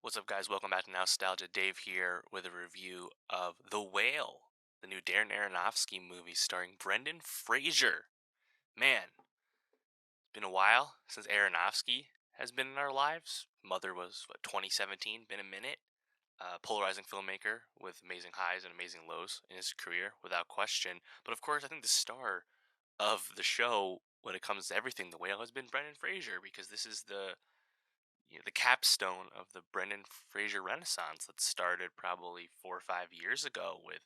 What's up, guys? Welcome back to Nowstalgia. Dave here with a review of The Whale, the new Darren Aronofsky movie starring Brendan Fraser. Man, it's been a while since Aronofsky has been in our lives. Mother was, 2017, been a minute. Polarizing filmmaker with amazing highs and amazing lows in his career, without question. But of course, I think the star of the show when it comes to everything The Whale has been Brendan Fraser, because this is the capstone of the Brendan Fraser Renaissance that started probably 4 or 5 years ago with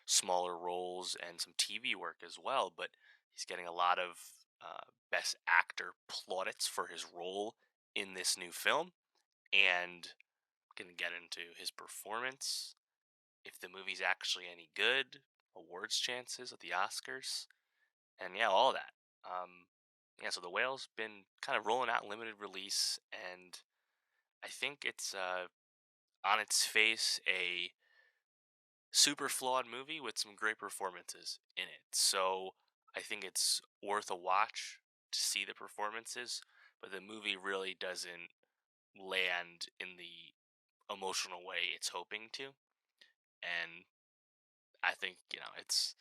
smaller roles and some TV work as well. But he's getting a lot of Best Actor plaudits for his role in this new film, and I'm gonna get into his performance, if the movie's actually any good, awards chances at the Oscars, and yeah, all that. Yeah, so the Whale's been kind of rolling out limited release, and I think it's on its face a super flawed movie with some great performances in it. So I think it's worth a watch to see the performances, but the movie really doesn't land in the emotional way it's hoping to. And I think, it's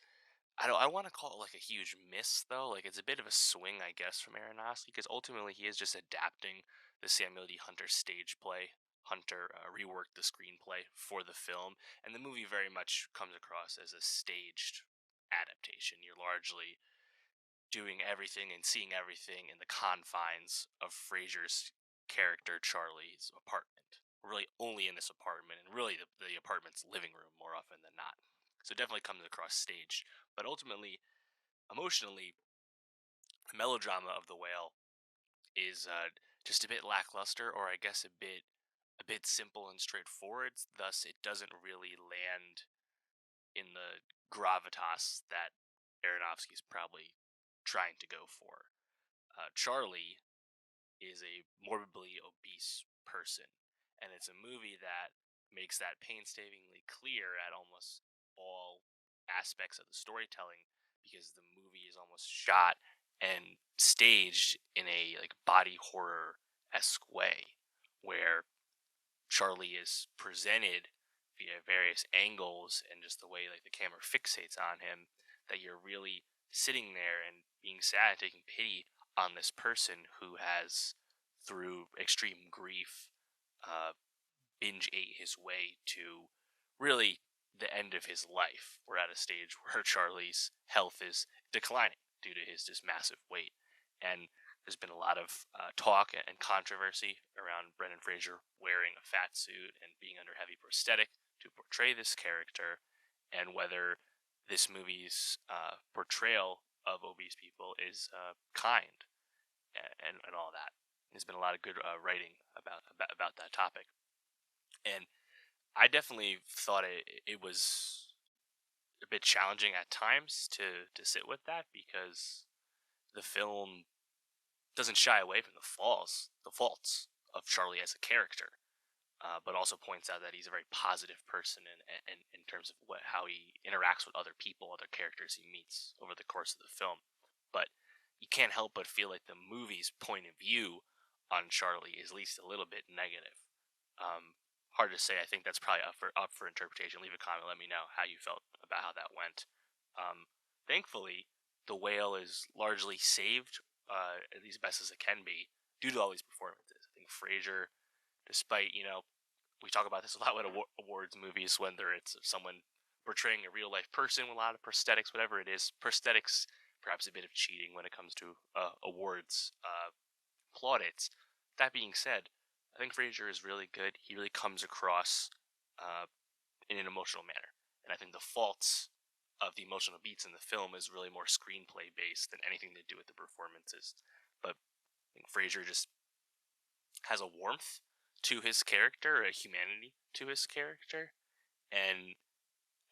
I don't want to call it like a huge miss though. Like, it's a bit of a swing, I guess, from Aronofsky, because ultimately he is just adapting the Samuel D. Hunter stage play. Hunter reworked the screenplay for the film, and the movie very much comes across as a staged adaptation. You're largely doing everything and seeing everything in the confines of Fraser's character Charlie's apartment. We're really only in this apartment, and really the apartment's living room more often than not. So it definitely comes across staged, but ultimately, emotionally, the melodrama of The Whale is just a bit lackluster, or I guess a bit simple and straightforward. Thus, it doesn't really land in the gravitas that Aronofsky's probably trying to go for. Charlie is a morbidly obese person, and it's a movie that makes that painstakingly clear at almost all aspects of the storytelling, because the movie is almost shot and staged in a like body horror esque way, where Charlie is presented via various angles and just the way like the camera fixates on him, that you're really sitting there and being sad, taking pity on this person who has, through extreme grief, uh, binge ate his way to really the end of his life. We're at a stage where Charlie's health is declining due to his just massive weight, and there's been a lot of talk and controversy around Brendan Fraser wearing a fat suit and being under heavy prosthetic to portray this character, and whether this movie's portrayal of obese people is kind, and all that. There's been a lot of good writing about that topic, and I definitely thought it was a bit challenging at times to sit with that, because the film doesn't shy away from the faults of Charlie as a character, but also points out that he's a very positive person in terms of how he interacts with other people, other characters he meets over the course of the film. But you can't help but feel like the movie's point of view on Charlie is at least a little bit negative. Hard to say. I think that's probably up for interpretation. Leave a comment. Let me know how you felt about how that went. Thankfully, the Whale is largely saved, at least best as it can be, due to all these performances. I think Fraser, despite we talk about this a lot with awards movies, whether it's someone portraying a real life person with a lot of prosthetics, whatever it is, prosthetics perhaps a bit of cheating when it comes to awards plaudits. That being said, I think Fraser is really good. He really comes across uh, in an emotional manner, and I think the faults of the emotional beats in the film is really more screenplay based than anything to do with the performances. But I think Fraser just has a warmth to his character, a humanity to his character, and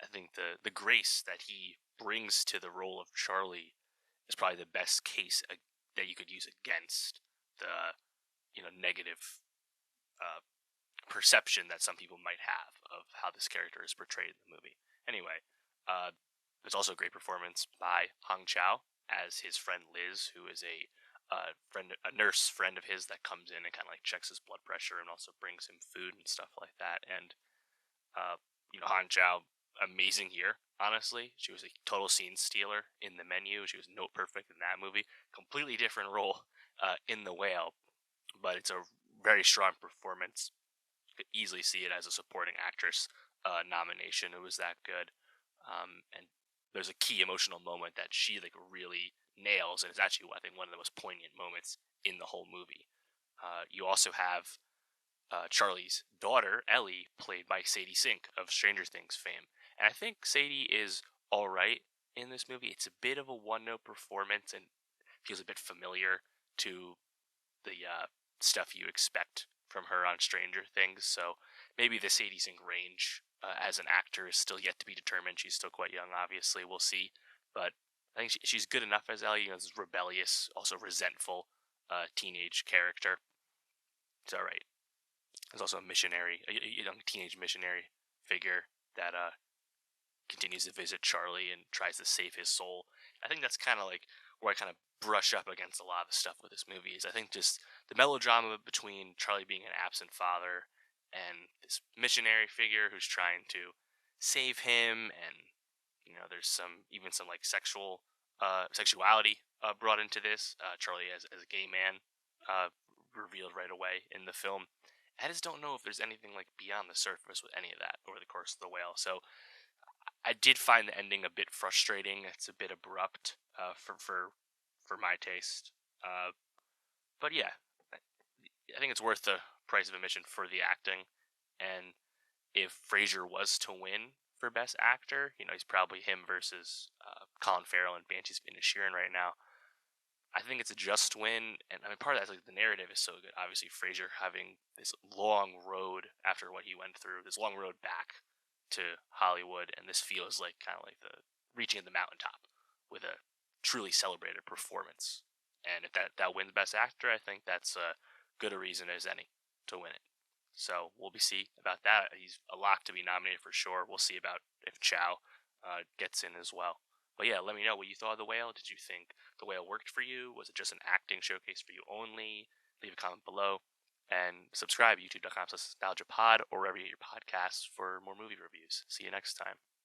I think the grace that he brings to the role of Charlie is probably the best case that you could use against the negative uh, perception that some people might have of how this character is portrayed in the movie. Anyway, there's also a great performance by Hong Chow as his friend Liz, who is a a nurse friend of his that comes in and kind of like checks his blood pressure and also brings him food and stuff like that. And uh, Han Chow, amazing here. Honestly, she was a total scene stealer in The Menu. She was note perfect in that movie. Completely different role in The Whale, but it's a very strong performance. Could easily see it as a supporting actress nomination. It was that good, and there's a key emotional moment that she like really nails, and it's actually I think one of the most poignant moments in the whole movie. You also have Charlie's daughter, Ellie, played by Sadie Sink of Stranger Things fame. And I think Sadie is alright in this movie. It's a bit of a one note performance and feels a bit familiar to the stuff you expect from her on Stranger Things. So maybe the Sadie Sink range as an actor is still yet to be determined. She's still quite young, obviously. We'll see. But I think she's good enough as Ellie. This rebellious, also resentful teenage character. It's alright. There's also a missionary, a young teenage missionary figure that continues to visit Charlie and tries to save his soul. I think that's kind of like where I kind of brush up against a lot of the stuff with this movie is I think just the melodrama between Charlie being an absent father and this missionary figure who's trying to save him, and there's some like sexuality brought into this. Charlie as a gay man revealed right away in the film. I just don't know if there's anything like beyond the surface with any of that over the course of The Whale. So I did find the ending a bit frustrating. It's a bit abrupt for my taste. Uh, but yeah, I think it's worth the price of admission for the acting. And if Fraser was to win for Best Actor, he's probably him versus Colin Farrell and Banshees of Inisherin right now. I think it's a just win, and I mean part of that is like the narrative is so good. Obviously, Fraser having this long road after what he went through, this long road back to Hollywood, and this feels like kind of like the reaching the mountaintop with a truly celebrated performance. And if that wins Best Actor, I think that's a good a reason as any to win it. So we'll see about that. He's a lock to be nominated for sure. We'll see about if Chow gets in as well. But yeah, let me know what you thought of The Whale. Did you think The Whale worked for you? Was it just an acting showcase for you only? Leave a comment below. And subscribe, youtube.com/nostalgiapod, or wherever you get your podcasts for more movie reviews. See you next time.